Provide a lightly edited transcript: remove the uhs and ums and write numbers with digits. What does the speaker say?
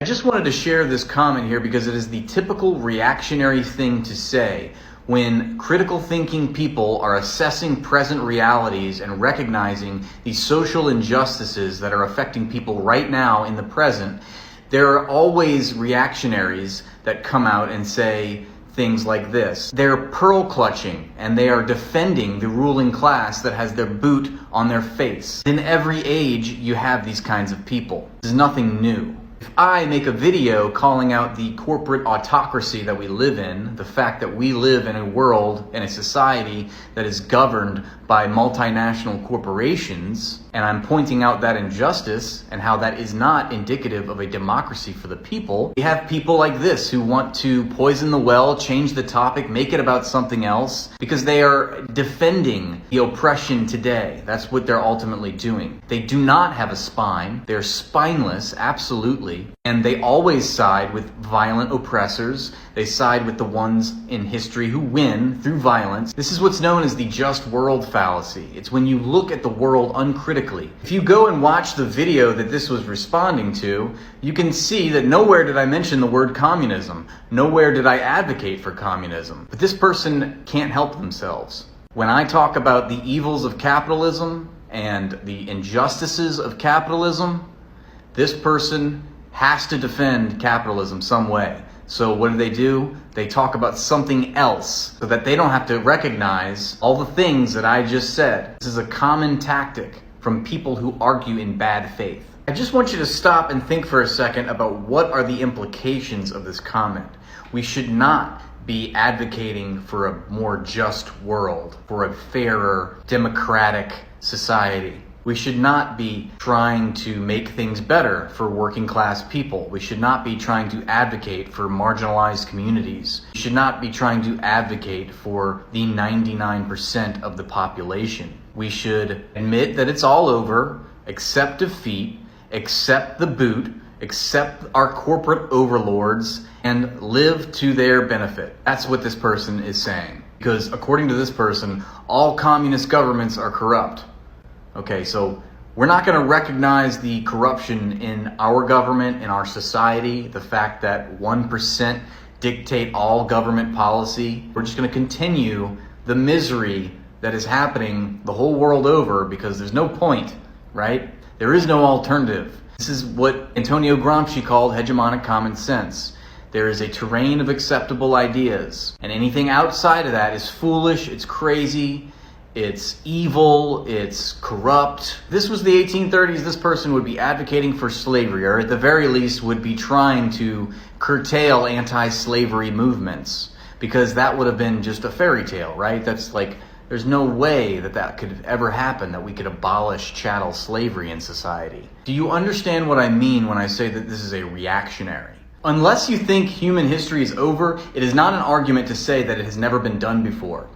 I just wanted to share this comment here because it is the typical reactionary thing to say when critical thinking people are assessing present realities and recognizing the social injustices that are affecting people right now in the present. There are always reactionaries that come out and say things like this. They're pearl clutching and they are defending the ruling class that has their boot on their face. In every age, you have these kinds of people. This is nothing new. If I make a video calling out the corporate autocracy that we live in, the fact that we live in a world and a society that is governed by multinational corporations, and I'm pointing out that injustice and how that is not indicative of a democracy for the people, we have people like this who want to poison the well, change the topic, make it about something else, because they are defending the oppression today. That's what they're ultimately doing. They do not have a spine. They're spineless, absolutely. And they always side with violent oppressors. They side with the ones in history who win through violence. This is what's known as the just world fallacy. It's when you look at the world uncritically. If you go and watch the video that this was responding to, you can see that nowhere did I mention the word communism. Nowhere did I advocate for communism. But this person can't help themselves. When I talk about the evils of capitalism and the injustices of capitalism, this person has to defend capitalism some way. So what do? They talk about something else so that they don't have to recognize all the things that I just said. This is a common tactic from people who argue in bad faith. I just want you to stop and think for a second about what are the implications of this comment. We should not be advocating for a more just world, for a fairer, democratic society. We should not be trying to make things better for working class people. We should not be trying to advocate for marginalized communities. We should not be trying to advocate for the 99% of the population. We should admit that it's all over, accept defeat, accept the boot, accept our corporate overlords, and live to their benefit. That's what this person is saying. Because according to this person, all communist governments are corrupt. Okay, so we're not going to recognize the corruption in our government, in our society, the fact that 1% dictate all government policy. We're just going to continue the misery that is happening the whole world over because there's no point, right? There is no alternative. This is what Antonio Gramsci called hegemonic common sense. There is a terrain of acceptable ideas, and anything outside of that is foolish, it's crazy, it's evil, it's corrupt. This was the 1830s. This person would be advocating for slavery, or at the very least would be trying to curtail anti-slavery movements, because that would have been just a fairy tale, right? That's like, there's no way that that could ever happen, that we could abolish chattel slavery in society. Do you understand what I mean when I say that this is a reactionary? Unless you think human history is over, it is not an argument to say that it has never been done before.